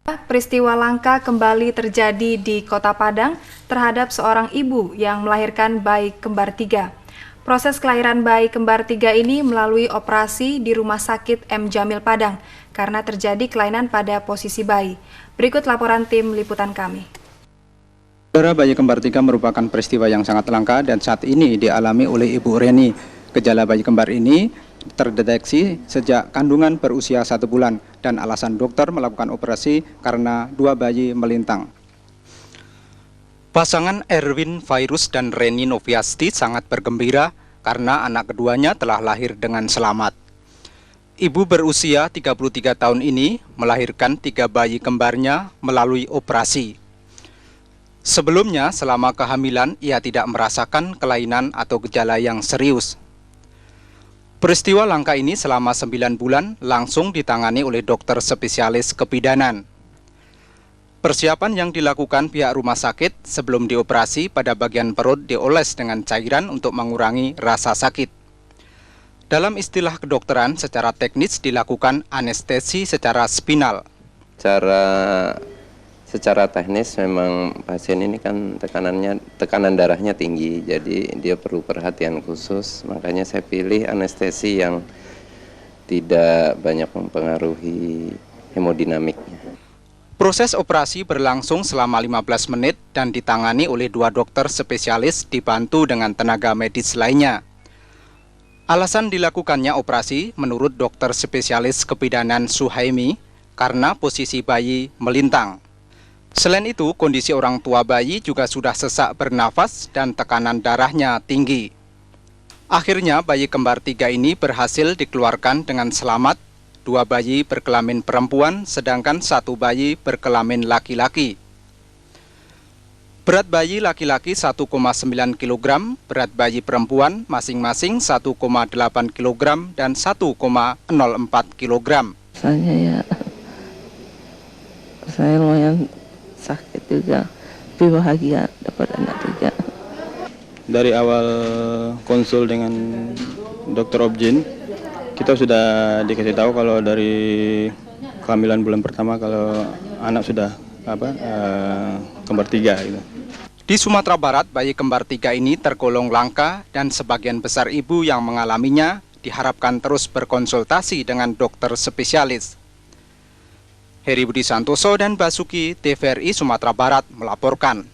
Peristiwa langka kembali terjadi di Kota Padang terhadap seorang ibu yang melahirkan bayi kembar 3. Proses kelahiran bayi kembar 3 ini melalui operasi di Rumah Sakit M. Jamil Padang karena terjadi kelainan pada posisi bayi. Berikut laporan tim liputan kami. Saudara, bayi kembar 3 merupakan peristiwa yang sangat langka dan saat ini dialami oleh Ibu Reni. Gejala bayi kembar ini terdeteksi sejak kandungan berusia 1 bulan dan alasan dokter melakukan operasi karena 2 bayi melintang. Pasangan Erwin Virus dan Reni Noviasti sangat bergembira karena anak keduanya telah lahir dengan selamat. Ibu berusia 33 tahun ini melahirkan 3 bayi kembarnya melalui operasi. Sebelumnya, selama kehamilan, ia tidak merasakan kelainan atau gejala yang serius. Peristiwa langka ini selama 9 bulan langsung ditangani oleh dokter spesialis kebidanan. Persiapan yang dilakukan pihak rumah sakit sebelum dioperasi pada bagian perut dioles dengan cairan untuk mengurangi rasa sakit. Dalam istilah kedokteran, secara teknis dilakukan anestesi secara spinal. Secara teknis memang pasien ini kan tekanan darahnya tinggi, jadi dia perlu perhatian khusus. Makanya saya pilih anestesi yang tidak banyak mempengaruhi hemodinamiknya. Proses operasi berlangsung selama 15 menit dan ditangani oleh 2 dokter spesialis dibantu dengan tenaga medis lainnya. Alasan dilakukannya operasi menurut dokter spesialis kebidanan Suhaimi karena posisi bayi melintang. Selain itu, kondisi orang tua bayi juga sudah sesak bernafas dan tekanan darahnya tinggi. Akhirnya, bayi kembar 3 ini berhasil dikeluarkan dengan selamat. 2 bayi berkelamin perempuan, sedangkan 1 bayi berkelamin laki-laki. Berat bayi laki-laki 1,9 kg, berat bayi perempuan masing-masing 1,8 kg dan 1,04 kg. Saya lumayan sakit juga, tapi bahagia dapat anak 3. Dari awal konsul dengan dokter Objin, kita sudah dikasih tahu kalau dari kehamilan bulan pertama kalau anak sudah kembar 3 gitu. Di Sumatera Barat, bayi kembar 3 ini tergolong langka dan sebagian besar ibu yang mengalaminya diharapkan terus berkonsultasi dengan dokter spesialis. Heri Budi Santoso dan Basuki, TVRI Sumatera Barat melaporkan.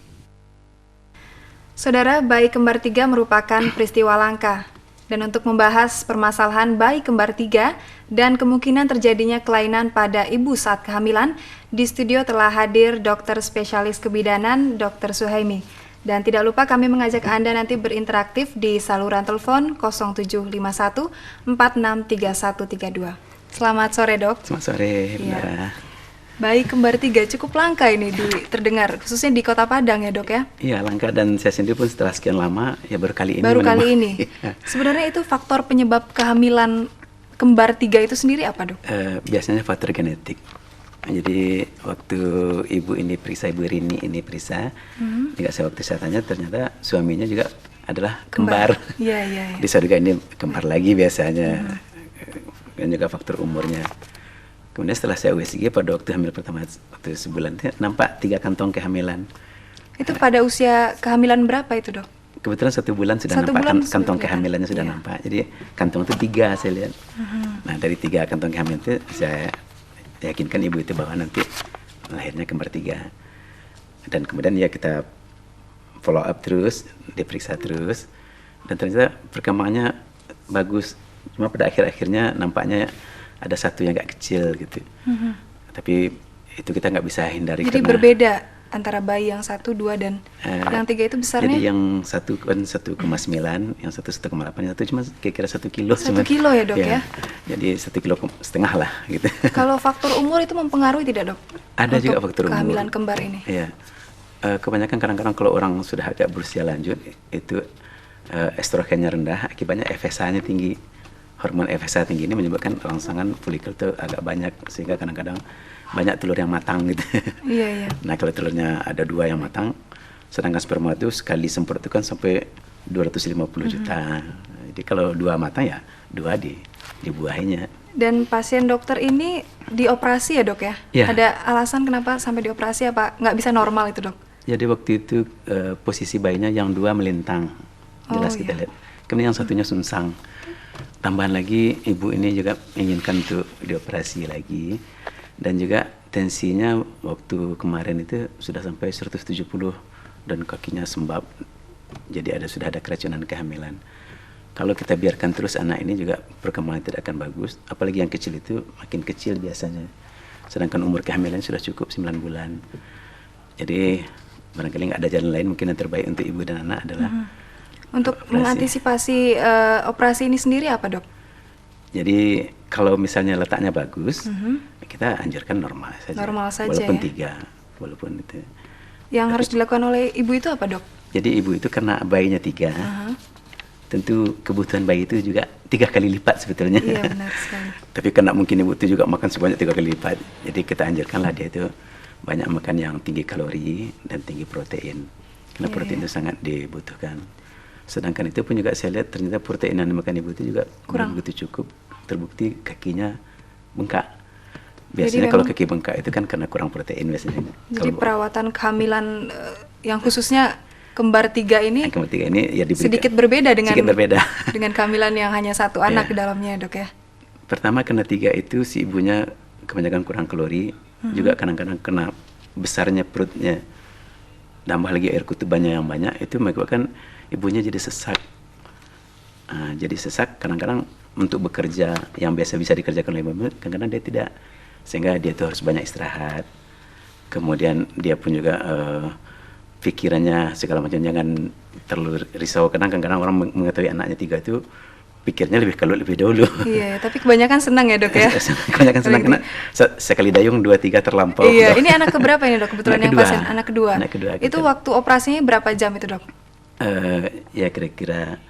Saudara, bayi kembar 3 merupakan peristiwa langka. Dan untuk membahas permasalahan bayi kembar 3 dan kemungkinan terjadinya kelainan pada ibu saat kehamilan, di studio telah hadir dokter spesialis kebidanan Dr. Suhaimi. Dan tidak lupa kami mengajak Anda nanti berinteraktif di saluran telepon 0751 463132. Selamat sore, Dok. Selamat sore, ya. Bayi kembar 3 cukup langka ini terdengar, khususnya di Kota Padang ya, Dok ya? Iya, langka, dan saya sendiri pun setelah sekian lama, ya baru kali ini. Sebenarnya itu faktor penyebab kehamilan kembar 3 itu sendiri apa, Dok? Biasanya faktor genetik. Jadi waktu ibu Rini ini periksa, juga waktu saya tanya ternyata suaminya juga adalah kembar. Iya. Jadi saya juga ini kembar lagi biasanya, dan juga faktor umurnya. Kemudian setelah saya USG pada waktu hamil pertama, waktu sebulan, nampak 3 kantong kehamilan. Itu pada usia kehamilan berapa itu, Dok? Kebetulan 1 bulan sudah nampak kantong kehamilannya sudah nampak. Jadi kantong itu 3 saya lihat. Nah, dari 3 kantong kehamilan itu saya yakinkan ibu itu bahwa nanti lahirnya kembar 3. Dan kemudian ya kita follow up terus, diperiksa terus, dan ternyata perkembangannya bagus. Cuma pada akhir-akhirnya nampaknya ada 1 yang agak kecil gitu. Tapi itu kita nggak bisa hindari. Jadi berbeda antara bayi yang 1, 2 dan yang 3 itu besarnya? Jadi yang 1 kan 1,9, yang 1 1,8, yang 1 cuma kira-kira 1 kilo. 1 kilo ya, Dok ya? Jadi 1,5 kilo lah gitu. Kalau faktor umur itu mempengaruhi tidak, Dok? Ada juga faktor umur. Kehamilan kembar ini? Iya. Kebanyakan kadang-kadang kalau orang sudah agak berusia lanjut, itu estrogennya rendah, akibatnya FSH-nya tinggi. Hormon FSH tinggi ini menyebabkan rangsangan folikel itu agak banyak, sehingga kadang-kadang banyak telur yang matang gitu. Iya. Nah, kalau telurnya ada 2 yang matang, sedangkan sperma itu sekali semprot itu kan sampai 250 juta. Jadi kalau 2 matang ya 2 dibuahinya. Dan pasien dokter ini dioperasi ya dok ya? Ya. Ada alasan kenapa sampai dioperasi, apa nggak bisa normal itu dok? Jadi waktu itu posisi bayinya yang dua melintang, jelas kita lihat. Kemudian yang satunya sungsang. Tambahan lagi ibu ini juga menginginkan untuk dioperasi lagi. Dan juga tensinya waktu kemarin itu sudah sampai 170 dan kakinya sembab. Jadi sudah ada keracunan kehamilan. Kalau kita biarkan terus anak ini juga perkembangan tidak akan bagus. Apalagi yang kecil itu makin kecil biasanya. Sedangkan umur kehamilan sudah cukup 9 bulan. Jadi barangkali nggak ada jalan lain, mungkin yang terbaik untuk ibu dan anak adalah Untuk mengantisipasi operasi ini sendiri apa dok? Jadi kalau misalnya letaknya bagus, kita anjurkan normal saja. Normal saja walaupun ya? 3, walaupun itu. Yang harus dilakukan oleh ibu itu apa dok? Jadi ibu itu karena bayinya 3, tentu kebutuhan bayi itu juga 3 kali lipat sebetulnya. Iya benar sekali. Tapi karena mungkin ibu itu juga makan sebanyak 3 kali lipat, jadi kita anjurkanlah dia itu banyak makan yang tinggi kalori dan tinggi protein. Karena protein itu sangat dibutuhkan. Sedangkan itu pun juga saya lihat ternyata protein yang dimakan ibu itu juga kurang begitu cukup. Terbukti kakinya bengkak. Biasanya kalau kaki bengkak itu kan karena kurang protein biasanya. Jadi perawatan kehamilan yang khususnya kembar 3 ini, ya sedikit berbeda dengan dengan kehamilan yang hanya 1 anak di dalamnya dok ya. Pertama karena 3 itu si ibunya kebanyakan kurang kalori, juga kadang-kadang kena besarnya perutnya, tambah lagi air kutubannya yang banyak, itu menyebabkan ibunya jadi sesak. Jadi sesak kadang-kadang untuk bekerja yang biasa bisa dikerjakan oleh ibu, kadang-kadang dia tidak, sehingga dia tuh harus banyak istirahat. Kemudian dia pun juga pikirannya segala macam, jangan terlalu risau. Kadang-kadang orang mengetahui anaknya 3 itu pikirnya lebih kalut lebih dahulu. Iya, tapi kebanyakan senang ya dok ya. Kebanyakan senang karena sekali dayung 2-3 terlampau. Iya, ini anak keberapa ini dok? Kebetulan yang pasien anak kedua. Itu kita. waktu operasinya berapa jam itu dok? Ya kira-kira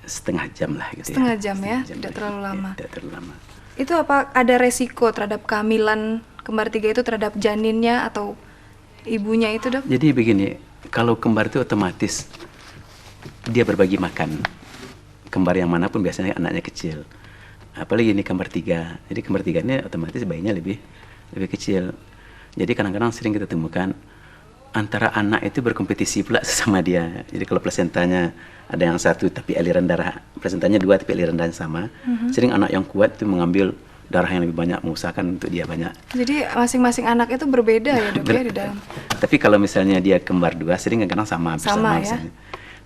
setengah jam lah gitu. Setengah jam ya, tidak terlalu lama. Tidak terlalu lama. Itu apa ada resiko terhadap kehamilan kembar 3 itu terhadap janinnya atau ibunya itu dok? Jadi begini, kalau kembar itu otomatis dia berbagi makan. Kembar yang manapun biasanya anaknya kecil. Apalagi ini kembar 3. Jadi kembar 3 ini otomatis bayinya lebih kecil. Jadi kadang-kadang sering kita temukan antara anak itu berkompetisi pula sesama dia. Jadi kalau plasentanya ada yang 1 tapi aliran darah, plasentanya 2 tapi aliran darahnya sama, sering anak yang kuat itu mengambil darah yang lebih banyak, mengusahakan untuk dia banyak. Jadi masing-masing anak itu berbeda ya dok ya di dalam. Tapi kalau misalnya dia kembar 2, sering kadang-kadang sama ya? Misalnya.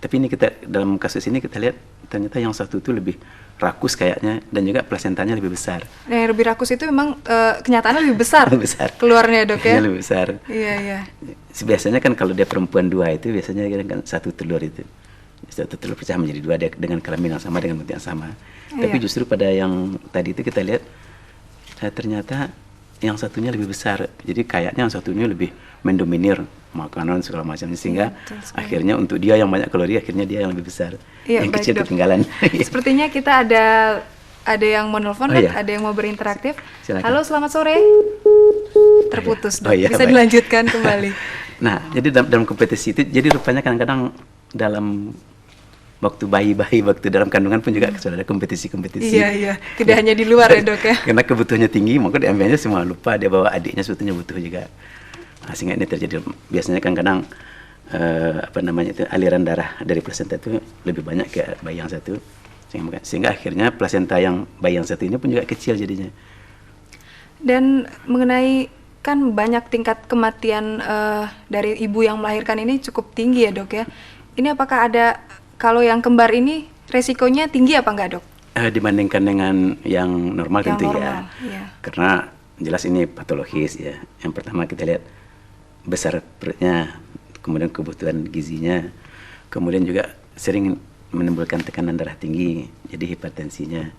Tapi ini kita dalam kasus ini kita lihat ternyata yang 1 itu lebih rakus kayaknya, dan juga plasentanya lebih besar. Nah, yang lebih rakus itu memang kenyataannya lebih besar. Keluarnya dok ya. Lebih besar. Iya. Biasanya kan kalau dia perempuan 2 itu biasanya kan 1 telur itu. 1 telur pecah menjadi 2 dengan kelamin yang sama, dengan bentuk yang sama. Tapi justru pada yang tadi itu kita lihat ternyata yang satunya lebih besar. Jadi kayaknya yang satunya lebih mendominir makanan segala macam, sehingga akhirnya untuk dia yang banyak kalori, akhirnya dia yang lebih besar. Iya, yang baik, kecil dok. ketinggalan. Sepertinya kita ada yang mau nelfon, dok, ada yang mau berinteraktif. Silakan. Halo, selamat sore. Terputus, dok. Bisa baik. dilanjutkan kembali. Nah, jadi dalam kompetisi itu, jadi rupanya kadang-kadang dalam waktu bayi-bayi, waktu dalam kandungan pun juga sudah ada kompetisi-kompetisi. Iya. Tidak hanya di luar ya dok ya. Karena kebutuhannya tinggi, maka diambilnya semua lupa dia bawa adiknya sebetulnya butuh juga. Nah, sehingga ini terjadi. Biasanya kan kadang aliran darah dari plasenta itu lebih banyak ke bayi yang 1, sehingga akhirnya plasenta yang bayi yang 1 ini pun juga kecil jadinya. Dan mengenai kan banyak tingkat kematian dari ibu yang melahirkan ini cukup tinggi ya dok ya. Ini apakah ada, kalau yang kembar ini resikonya tinggi apa enggak dok? Dibandingkan dengan yang normal yang tentu normal, ya. Karena jelas ini patologis ya. Yang pertama kita lihat besar perutnya, kemudian kebutuhan gizinya, kemudian juga sering menimbulkan tekanan darah tinggi, jadi hipertensinya.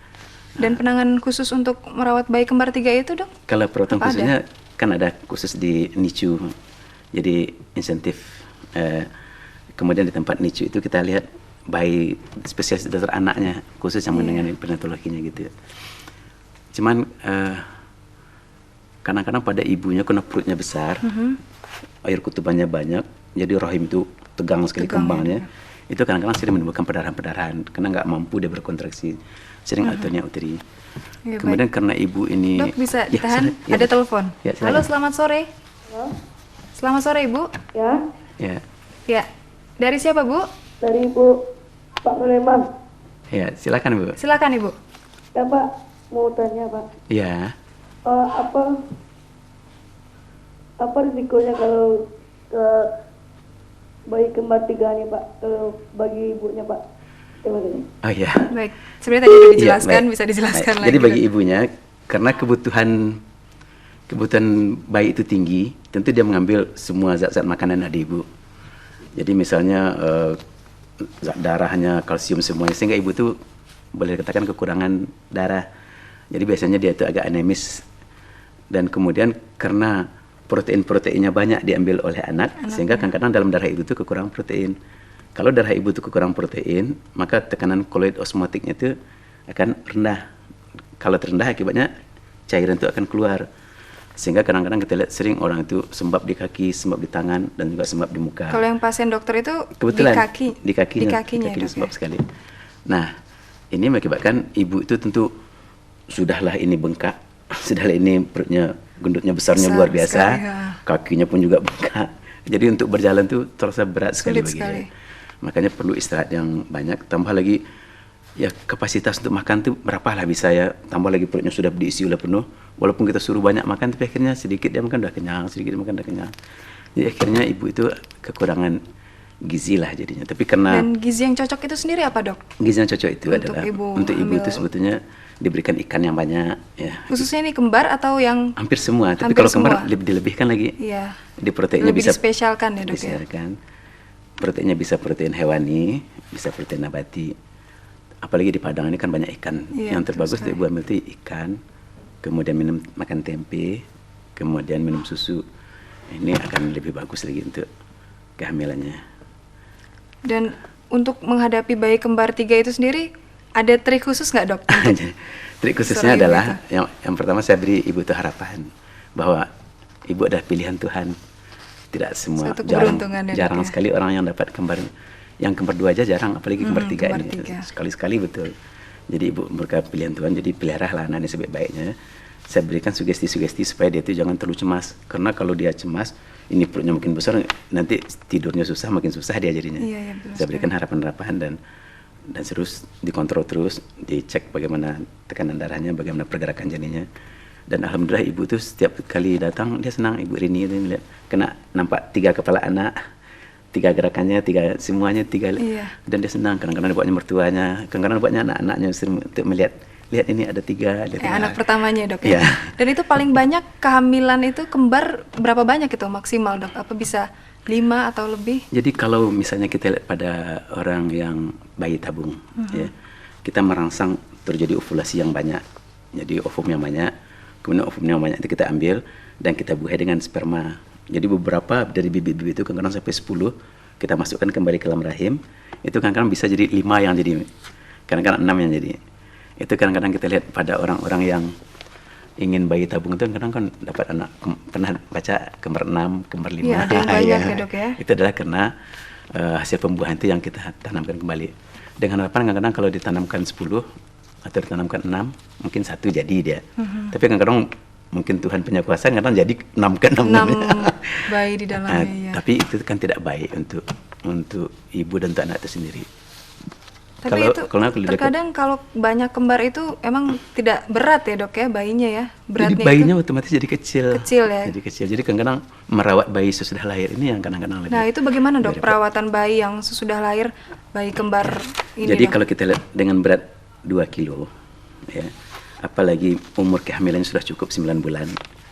Dan penanganan khusus untuk merawat bayi kembar 3 itu dok? Kalau perawatan khususnya kan ada khusus di NICU, jadi insentif. Kemudian di tempat NICU itu kita lihat bayi spesialis dokter anaknya khusus yang menangani perinatologinya gitu. Cuman kadang-kadang pada ibunya karena perutnya besar, air kutubannya banyak, jadi rahim itu tegang sekali kembangnya. itu kadang-kadang sering menimbulkan perdarahan-perdarahan karena nggak mampu dia berkontraksi, sering alternia uteri. Ya, Kemudian baik. karena ibu ini Dok, bisa ditahan? ya, Ada telepon. Ya, silakan. Halo, selamat sore. Selamat sore, Ibu. Ya, Ya, Ya, dari siapa, Bu? dari Ibu Pak Sulaiman. ya silakan Bu. Silakan, Ibu. Ya Pak, mau tanya Pak, Ya, apa risikonya kalau bayi kembar 3 nih Pak, kalau bagi ibunya Pak? Terima kasih. oh ya. Baik, sebenarnya tadi sudah dijelaskan, Iya, bisa dijelaskan baik. lagi. Jadi bagi Dok. ibunya, karena kebutuhan bayi itu tinggi, tentu dia mengambil semua zat-zat makanan dari ibu. Jadi misalnya zat darahnya, kalsium semuanya, sehingga ibu tuh boleh dikatakan kekurangan darah. Jadi biasanya dia itu agak anemis. Dan kemudian karena protein-proteinnya banyak diambil oleh anak sehingga kadang-kadang dalam darah ibu itu kekurangan protein. Kalau darah ibu itu kekurangan protein, maka tekanan koloid osmotiknya itu akan rendah. Kalau terendah akibatnya cairan itu akan keluar. Sehingga kadang-kadang kita lihat sering orang itu sembab di kaki, sembab di tangan, dan juga sembab di muka. Kalau yang pasien dokter itu Kebetulan di kakinya, kakinya Dok, sembab ya? sekali. Nah, ini mengakibatkan ibu itu tentu sudahlah ini bengkak, sudahlah ini perutnya gendutnya besarnya Besar luar biasa, sekali, ya. kakinya pun juga bengkak. Jadi untuk berjalan tuh terasa berat sekali Sulit bagi sekali. dia. Makanya perlu istirahat yang banyak. Tambah lagi ya kapasitas untuk makan tuh berapa lah bisa ya. Tambah lagi perutnya sudah diisi oleh penuh. Walaupun kita suruh banyak makan, tapi akhirnya sedikit dia makan udah kenyang, sedikit dia makan udah kenyang. Jadi akhirnya ibu itu kekurangan gizi lah jadinya. Tapi karena Dan gizi yang cocok itu sendiri apa, Dok? gizi yang cocok itu Untuk adalah ibu untuk ibu itu hamil. sebetulnya diberikan ikan yang banyak ya. Khususnya ini kembar atau yang Hampir semua, tapi Hampir kalau kembar semua. lebih dilebihkan lagi. Iya. Di proteinnya Lebih bisa dispesialkan ya, Dok, ya? dispesialkan. Proteinnya bisa protein hewani, bisa protein nabati. Apalagi di Padang ini kan banyak ikan. Iya, Yang betul terbagus untuk sekali. ibu hamil itu ikan, kemudian makan tempe, kemudian minum susu. Ini akan lebih bagus lagi untuk kehamilannya. Dan untuk menghadapi bayi kembar 3 itu sendiri ada trik khusus nggak, Dok? Trik khususnya seorang ibu adalah itu? yang pertama saya beri ibu itu harapan bahwa ibu adalah pilihan Tuhan. Tidak semua, Suatu jarang, keberuntungan ya, Dok, jarang ya? sekali orang yang dapat kembar. Yang kembar 2 aja jarang, apalagi kembar 3 kembar ini. 3. Sekali-sekali betul. Jadi ibu berkat pilihan Tuhan, jadi peliharalah anak ini sebaik-baiknya. Saya berikan sugesti-sugesti supaya dia itu jangan terlalu cemas. Karena kalau dia cemas, ini perutnya makin besar, nanti tidurnya susah, makin susah dia jadinya. Iya, iya, betul Saya berikan harapan-harapan dan terus dikontrol terus, dicek bagaimana tekanan darahnya, bagaimana pergerakan janinnya. Dan alhamdulillah ibu tuh setiap kali datang dia senang, ibu Rini itu melihat kena nampak 3 kepala anak, 3 gerakannya, 3 semuanya 3. Iya. Dan dia senang, kadang-kadang buatnya mertuanya, kadang-kadang buatnya anak-anaknya untuk melihat, lihat ini ada 3, lihat ini Anak pertamanya, Dok, ya? Iya. Dan itu paling banyak kehamilan itu kembar berapa banyak itu maksimal, Dok? Apa bisa 5 atau lebih? Jadi kalau misalnya kita lihat pada orang yang bayi tabung, ya, kita merangsang terjadi ovulasi yang banyak. Jadi ovum yang banyak, kemudian ovum yang banyak itu kita ambil dan kita buai dengan sperma. Jadi beberapa dari bibit-bibit itu kadang-kadang sampai 10 kita masukkan kembali ke dalam rahim. Itu kadang-kadang bisa jadi 5 yang jadi, kadang-kadang 6 yang jadi. Itu kadang-kadang kita lihat pada orang-orang yang ingin bayi tabung itu kadang kan dapat anak, pernah baca kembar 6, kembar 5. Iya, ada yang banyak ya, Dok, ya? Itu adalah karena hasil pembuahan itu yang kita tanamkan kembali. Dengan harapan kadang-kadang kalau ditanamkan 10 atau ditanamkan 6, mungkin 1 jadi dia. Tapi kadang-kadang mungkin Tuhan punya kuasa, kadang jadi 6 ke 6. 6 bayi di dalamnya, ya. Tapi itu kan tidak baik untuk ibu dan untuk anak itu sendiri. Tapi Kalau- itu kalau aku lihat- terkadang kalau banyak kembar itu emang tidak berat ya, Dok, ya, bayinya ya? Jadi Beratnya bayinya itu. otomatis jadi kecil. Kecil ya? Jadi kecil. Jadi kadang-kadang merawat bayi sesudah lahir ini yang kadang-kadang lebih. Nah, itu bagaimana, Dok, lebih repot. perawatan bayi yang sesudah lahir, bayi kembar ini, Jadi Dok? kalau kita lihat dengan berat 2 kilo, ya, apalagi umur kehamilannya sudah cukup 9 bulan,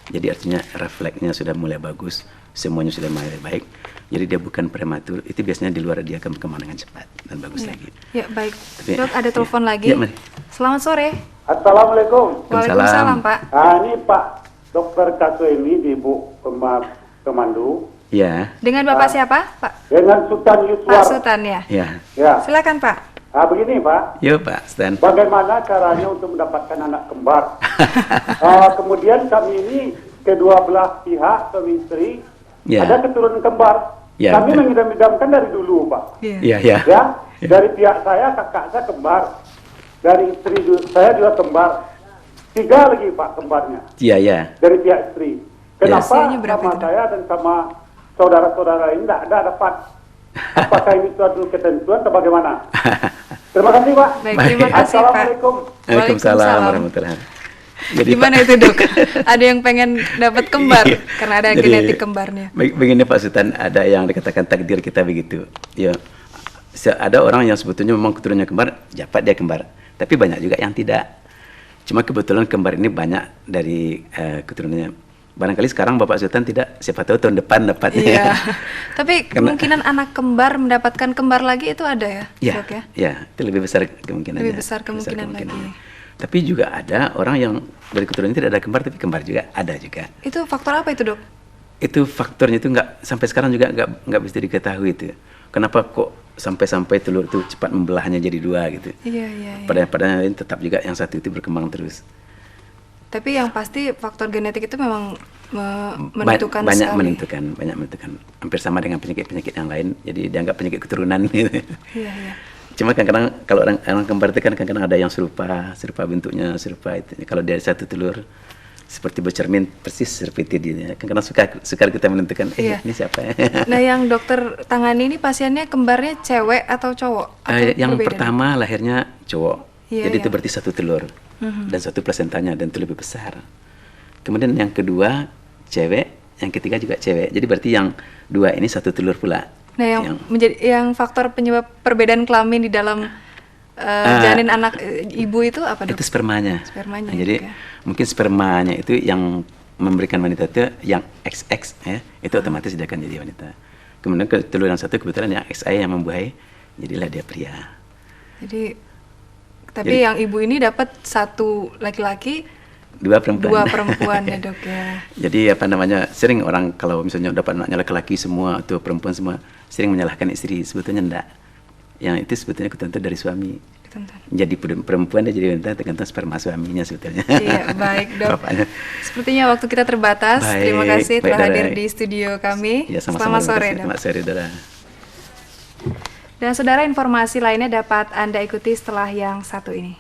jadi artinya refleksnya sudah mulai bagus, semuanya sudah mulai baik, jadi dia bukan prematur, itu biasanya di luar dia akan berkembang dengan cepat dan bagus lagi. Ya, baik. Tapi- Dok, ada telepon ya. lagi. Ya, mari. Selamat sore. Assalamualaikum. Waalaikumsalam, Pak. Ini Pak Dokter Kasuemi di Bu Kemandu Ya, Dengan Bapak siapa, Pak? dengan Sultan Yuswar. Pak Sultan ya. ya, Ya. Silakan, Pak. Begini Pak, yuk Pak Stan. bagaimana caranya untuk mendapatkan anak kembar? Kemudian kami ini kedua belah pihak suami istri Ya. ada keturunan kembar. Ya, Kami mengidam-idamkan dari dulu, Pak. Iya. Ya, dari pihak saya, kakak saya kembar. Dari istri saya juga kembar. 3 lagi, Pak, kembarnya. Iya. Dari pihak istri. Kenapa Usianya berapa sama itu? saya dan sama saudara-saudara ini tidak ada dapat? Apakah ini suatu ketentuan atau bagaimana? Terima kasih, Pak. Baik, terima kasih, Pak. Assalamualaikum. Waalaikumsalam warahmatullahi wabarakatuh. Jadi, Gimana Pak, itu, Dok? Ada yang pengen dapat kembar Iya. karena ada Jadi, genetik kembarnya. Begini Pak Sultan, ada yang dikatakan takdir kita begitu. Ya, ada orang yang sebetulnya memang keturunannya kembar, dapat dia kembar. Tapi banyak juga yang tidak. Cuma kebetulan kembar ini banyak dari keturunannya. Barangkali sekarang Bapak Sultan tidak, siapa tahu tahun depan dapatnya. Iya. Tapi kemungkinan anak kembar mendapatkan kembar lagi itu ada ya, Ya, Dok ya? ya, itu lebih besar kemungkinannya. Lebih besar kemungkinan lagi. Tapi juga ada orang yang dari keturunan tidak ada kembar, tapi kembar juga ada juga. Itu faktor apa itu, Dok? Itu faktornya itu nggak, sampai sekarang juga nggak bisa diketahui itu. Kenapa kok sampai telur itu cepat membelahnya jadi 2 gitu? Iya. Padahal tetap juga yang satu itu berkembang terus. Tapi yang pasti faktor genetik itu memang menentukan banyak sekali. menentukan. Hampir sama dengan penyakit-penyakit yang lain. Jadi dianggap penyakit keturunan gitu. Iya. Cuma kadang-kadang kalau orang kembar itu kan kadang-kadang ada yang serupa bentuknya, serupa itu. Kalau dari satu telur seperti bercermin persis seperti dia. Kadang-kadang suka kita menentukan Iya. ini siapa ya. Nah, yang dokter tangani ini pasiennya kembarnya cewek atau cowok? Atau Yang berbeda? pertama lahirnya cowok. Iya, Jadi iya. itu berarti 1 telur dan 1 plasentanya, dan itu lebih besar. Kemudian yang kedua cewek, yang ketiga juga cewek. Jadi berarti yang 2 ini 1 telur pula. Nah, yang faktor penyebab perbedaan kelamin di dalam janin anak ibu itu apa, Dok? Itu spermanya. Spermanya, Nah, jadi ya. mungkin spermanya itu yang memberikan wanita itu yang XX ya, itu otomatis dia akan jadi wanita. Kemudian ke telur yang satu kebetulan yang XY yang membuahi, jadilah dia pria. Tapi yang ibu ini dapat 1 laki-laki, 2 perempuan. 2 perempuan ya, Dok ya. Jadi apa namanya, sering orang kalau misalnya dapat anaknya laki-laki semua atau perempuan semua, sering menyalahkan istri. Sebetulnya enggak. Yang itu sebetulnya ketentuan dari suami. Jadi perempuan dia jadi wanita tergantung sperma suaminya sebetulnya. Iya, baik, Dok. Bapaknya. Sepertinya waktu kita terbatas. Terima kasih telah hadir di studio kami. Ya, sama-sama. Selamat sore, Dok. Selamat sore, Dora. Dan saudara, informasi lainnya dapat Anda ikuti setelah yang satu ini.